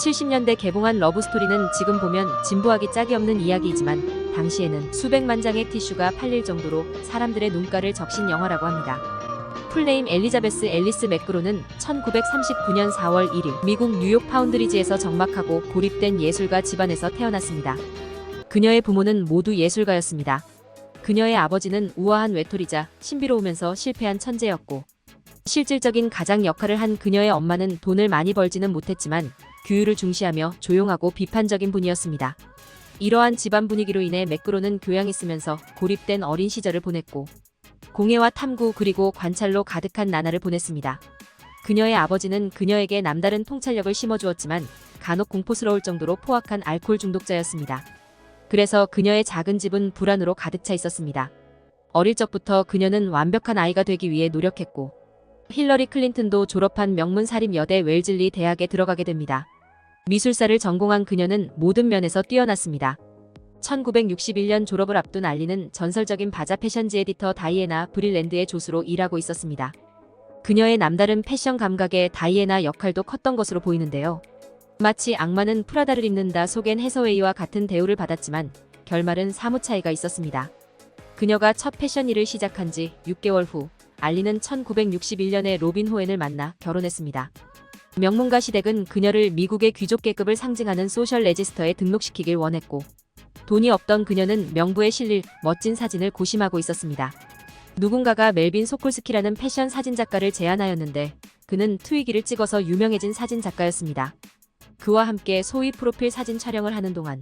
70년대 개봉한 러브스토리는 지금 보면 진부하기 짝이 없는 이야기이지만 당시에는 수백만 장의 티슈가 팔릴 정도로 사람들의 눈가를 적신 영화라고 합니다. 풀네임 엘리자베스 앨리스 맥그로는 1939년 4월 1일 미국 뉴욕 파운드리지에서 정막하고 고립된 예술가 집안에서 태어났습니다. 그녀의 부모는 모두 예술가였습니다. 그녀의 아버지는 우아한 외톨이자 신비로우면서 실패한 천재였고, 실질적인 가장 역할을 한 그녀의 엄마는 돈을 많이 벌지는 못했지만 규율을 중시하며 조용하고 비판적인 분이었습니다. 이러한 집안 분위기로 인해 맥그로는 교양이 쓰면서 고립된 어린 시절을 보냈고, 공예와 탐구 그리고 관찰로 가득한 나날을 보냈습니다. 그녀의 아버지는 그녀에게 남다른 통찰력을 심어주었지만 간혹 공포스러울 정도로 포악한 알코올 중독자였습니다. 그래서 그녀의 작은 집은 불안으로 가득 차 있었습니다. 어릴 적부터 그녀는 완벽한 아이가 되기 위해 노력했고, 힐러리 클린턴도 졸업한 명문 사립 여대 웰즐리 대학에 들어가게 됩니다. 미술사를 전공한 그녀는 모든 면에서 뛰어났습니다. 1961년 졸업을 앞둔 알리는 전설적인 바자 패션지 에디터 다이애나 브릴랜드의 조수로 일하고 있었습니다. 그녀의 남다른 패션 감각에 다이애나 역할도 컸던 것으로 보이는데요. 마치 악마는 프라다를 입는다 속엔 해서웨이와 같은 대우를 받았지만 결말은 사뭇 차이가 있었습니다. 그녀가 첫 패션 일을 시작한 지 6개월 후 알리는 1961년에 로빈 호엔을 만나 결혼했습니다. 명문가 시댁은 그녀를 미국의 귀족 계급을 상징하는 소셜 레지스터에 등록시키길 원했고, 돈이 없던 그녀는 명부에 실릴 멋진 사진을 고심하고 있었습니다. 누군가가 멜빈 소콜스키라는 패션 사진작가를 제안하였는데 그는 트위기를 찍어서 유명해진 사진작가였습니다. 그와 함께 소위 프로필 사진 촬영을 하는 동안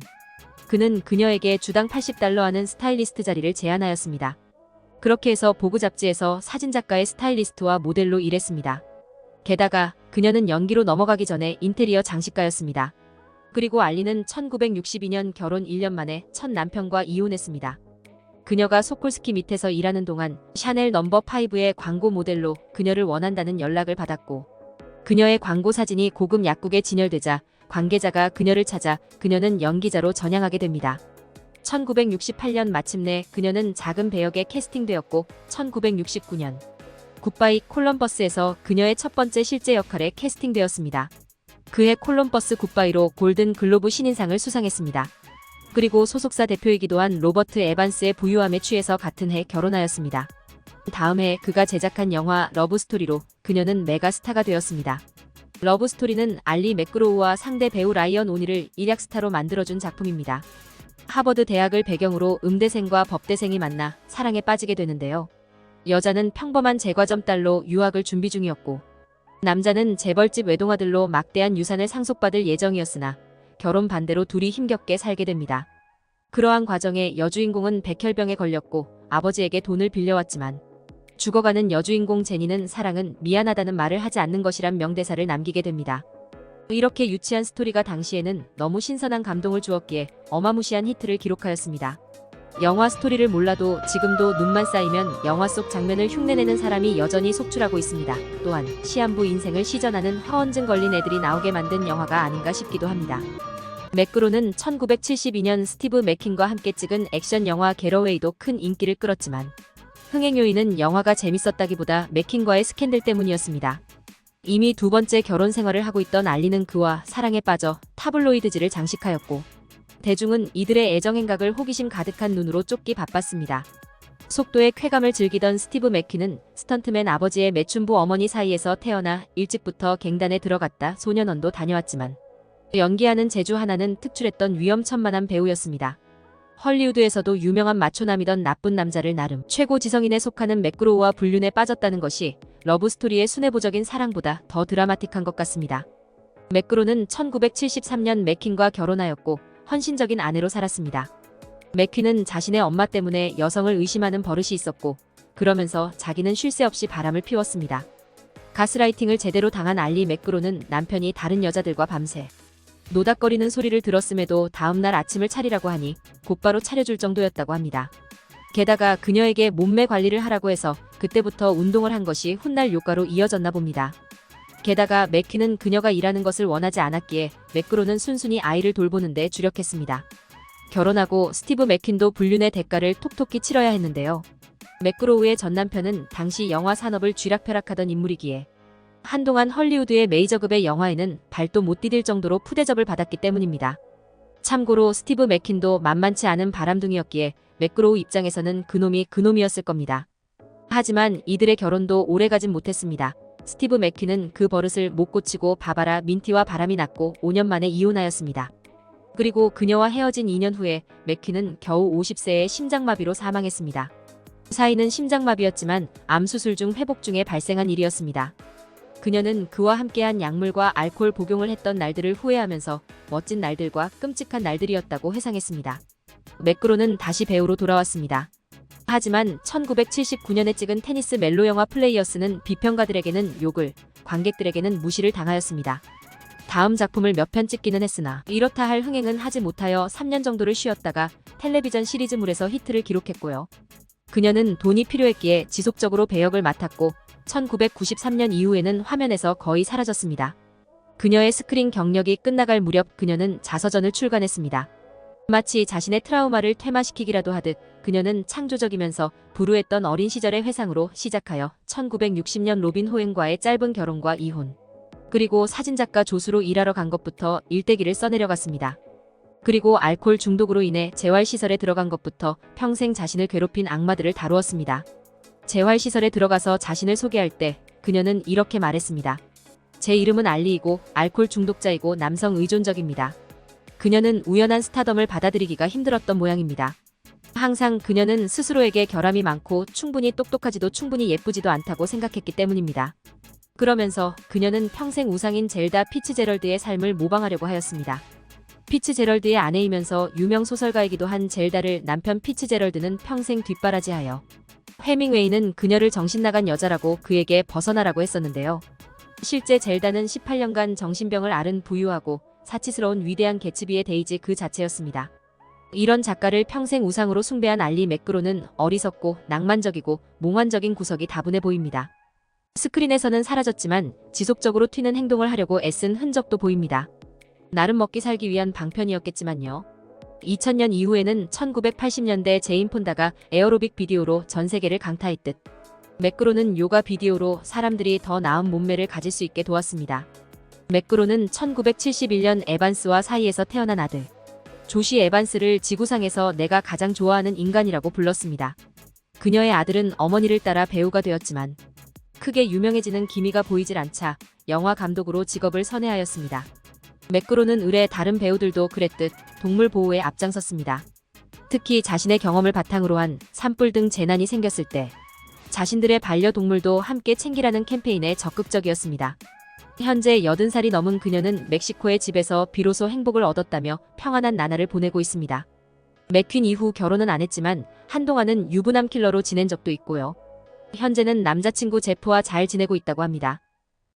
그는 그녀에게 주당 $80 하는 스타일리스트 자리를 제안하였습니다. 그렇게 해서 보그 잡지에서 사진작가의 스타일리스트와 모델로 일했습니다. 게다가 그녀는 연기로 넘어가기 전에 인테리어 장식가였습니다. 그리고 알리는 1962년 결혼 1년 만에 첫 남편과 이혼했습니다. 그녀가 소콜스키 밑에서 일하는 동안 샤넬 넘버 5의 광고 모델로 그녀를 원한다는 연락을 받았고, 그녀의 광고 사진이 고급 약국에 진열되자 관계자가 그녀를 찾아 그녀는 연기자로 전향하게 됩니다. 1968년 마침내 그녀는 작은 배역에 캐스팅되었고 1969년 굿바이 콜럼버스에서 그녀의 첫 번째 실제 역할에 캐스팅되었습니다. 그해 콜럼버스 굿바이로 골든 글로브 신인상을 수상했습니다. 그리고 소속사 대표이기도 한 로버트 에반스의 부유함에 취해서 같은 해 결혼하였습니다. 다음 해 그가 제작한 영화 러브스토리로 그녀는 메가스타가 되었습니다. 러브스토리는 알리 맥그로우와 상대 배우 라이언 오닐을 일약스타로 만들어준 작품입니다. 하버드 대학을 배경으로 음대생과 법대생이 만나 사랑에 빠지게 되는데요. 여자는 평범한 제과점 딸로 유학을 준비 중이었고, 남자는 재벌집 외동아들로 막대한 유산을 상속받을 예정이었으나 결혼 반대로 둘이 힘겹게 살게 됩니다. 그러한 과정에 여주인공은 백혈병에 걸렸고 아버지에게 돈을 빌려왔지만 죽어가는 여주인공 제니는 사랑은 미안하다는 말을 하지 않는 것이란 명대사를 남기게 됩니다. 이렇게 유치한 스토리가 당시에는 너무 신선한 감동을 주었기에 어마무시한 히트를 기록하였습니다. 영화 스토리를 몰라도 지금도 눈만 쌓이면 영화 속 장면을 흉내내는 사람이 여전히 속출하고 있습니다. 또한 시한부 인생을 시전하는 화원증 걸린 애들이 나오게 만든 영화가 아닌가 싶기도 합니다. 맥그로는 1972년 스티브 맥킨과 함께 찍은 액션 영화 겟어웨이도 큰 인기를 끌었지만 흥행 요인은 영화가 재밌었다기보다 맥킨과의 스캔들 때문이었습니다. 이미 두 번째 결혼 생활을 하고 있던 알리는 그와 사랑에 빠져 타블로이드지를 장식하였고, 대중은 이들의 애정행각을 호기심 가득한 눈으로 쫓기 바빴습니다. 속도의 쾌감을 즐기던 스티브 맥킨은 스턴트맨 아버지의 매춘부 어머니 사이에서 태어나 일찍부터 갱단에 들어갔다 소년원도 다녀왔지만 연기하는 재주 하나는 특출했던 위험천만한 배우였습니다. 헐리우드에서도 유명한 마초남이던 나쁜 남자를 나름 최고 지성인에 속하는 맥그로우와 불륜에 빠졌다는 것이 러브스토리의 순애보적인 사랑보다 더 드라마틱한 것 같습니다. 맥그로는 1973년 맥킨과 결혼하였고 헌신적인 아내로 살았습니다. 맥퀸은 자신의 엄마 때문에 여성을 의심하는 버릇이 있었고, 그러면서 자기는 쉴 새 없이 바람을 피웠습니다. 가스라이팅을 제대로 당한 알리 맥그로는 남편이 다른 여자들과 밤새 노닥거리는 소리를 들었음에도 다음날 아침을 차리라고 하니 곧바로 차려줄 정도였다고 합니다. 게다가 그녀에게 몸매 관리를 하라고 해서 그때부터 운동을 한 것이 훗날 효과로 이어졌나 봅니다. 게다가 맥퀸은 그녀가 일하는 것을 원하지 않았기에 맥그로는 순순히 아이를 돌보는 데 주력했습니다. 결혼하고 스티브 맥퀸도 불륜의 대가를 톡톡히 치러야 했는데요. 맥그로우의 전 남편은 당시 영화 산업을 쥐락펴락하던 인물이기에 한동안 헐리우드의 메이저급의 영화에는 발도 못 디딜 정도로 푸대접을 받았기 때문입니다. 참고로 스티브 맥퀸도 만만치 않은 바람둥이였기에 맥그로우 입장에서는 그놈이었을 겁니다. 하지만 이들의 결혼도 오래가진 못했습니다. 스티브 맥퀸은 그 버릇을 못 고치고 바바라 민티와 바람이 났고 5년 만에 이혼하였습니다. 그리고 그녀와 헤어진 2년 후에 맥퀸은 겨우 50세에 심장마비로 사망했습니다. 사인은 심장마비였지만 암수술 중 회복 중에 발생한 일이었습니다. 그녀는 그와 함께한 약물과 알코올 복용을 했던 날들을 후회하면서 멋진 날들과 끔찍한 날들이었다고 회상했습니다. 맥그로는 다시 배우로 돌아왔습니다. 하지만 1979년에 찍은 테니스 멜로 영화 플레이어스는 비평가들에게는 욕을, 관객들에게는 무시를 당하였습니다. 다음 작품을 몇 편 찍기는 했으나 이렇다 할 흥행은 하지 못하여 3년 정도를 쉬었다가 텔레비전 시리즈물에서 히트를 기록했고요. 그녀는 돈이 필요했기에 지속적으로 배역을 맡았고 1993년 이후에는 화면에서 거의 사라졌습니다. 그녀의 스크린 경력이 끝나갈 무렵 그녀는 자서전을 출간했습니다. 마치 자신의 트라우마를 퇴마시키기라도 하듯 그녀는 창조적이면서 불우했던 어린 시절의 회상으로 시작하여 1960년 로빈 호행과의 짧은 결혼과 이혼, 그리고 사진작가 조수로 일하러 간 것부터 일대기를 써내려갔습니다. 그리고 알코올 중독으로 인해 재활시설에 들어간 것부터 평생 자신을 괴롭힌 악마들을 다루었습니다. 재활시설에 들어가서 자신을 소개할 때 그녀는 이렇게 말했습니다. 제 이름은 알리이고 알코올 중독자이고 남성 의존적입니다. 그녀는 우연한 스타덤을 받아들이기가 힘들었던 모양입니다. 항상 그녀는 스스로에게 결함이 많고 충분히 똑똑하지도 충분히 예쁘지도 않다고 생각했기 때문입니다. 그러면서 그녀는 평생 우상인 젤다 피츠제럴드의 삶을 모방하려고 하였습니다. 피츠제럴드의 아내이면서 유명 소설가이기도 한 젤다를 남편 피츠제럴드는 평생 뒷바라지하여 해밍웨이는 그녀를 정신나간 여자라고 그에게 벗어나라고 했었는데요. 실제 젤다는 18년간 정신병을 앓은 부유하고 사치스러운 위대한 개츠비의 데이지 그 자체였습니다. 이런 작가를 평생 우상으로 숭배한 알리 맥그로는 어리석고 낭만적이고 몽환적인 구석이 다분해 보입니다. 스크린에서는 사라졌지만 지속적으로 튀는 행동을 하려고 애쓴 흔적도 보입니다. 나름 먹기 살기 위한 방편이었겠지만요. 2000년 이후에는 1980년대 제인 폰다가 에어로빅 비디오로 전 세계를 강타했듯 맥그로는 요가 비디오로 사람들이 더 나은 몸매를 가질 수 있게 도왔습니다. 맥그로는 1971년 에반스와 사이에서 태어난 아들 조시 에반스를 지구상에서 내가 가장 좋아하는 인간이라고 불렀습니다. 그녀의 아들은 어머니를 따라 배우가 되었지만 크게 유명해지는 기미가 보이질 않자 영화 감독으로 직업을 선회하였습니다. 맥그로는 의뢰 다른 배우들도 그랬듯 동물 보호에 앞장섰습니다. 특히 자신의 경험을 바탕으로 한 산불 등 재난이 생겼을 때 자신들의 반려동물도 함께 챙기라는 캠페인에 적극적이었습니다. 현재 80살이 넘은 그녀는 멕시코의 집에서 비로소 행복을 얻었다며 평안한 나날을 보내고 있습니다. 맥퀸 이후 결혼은 안 했지만 한동안은 유부남 킬러로 지낸 적도 있고요. 현재는 남자친구 제프와 잘 지내고 있다고 합니다.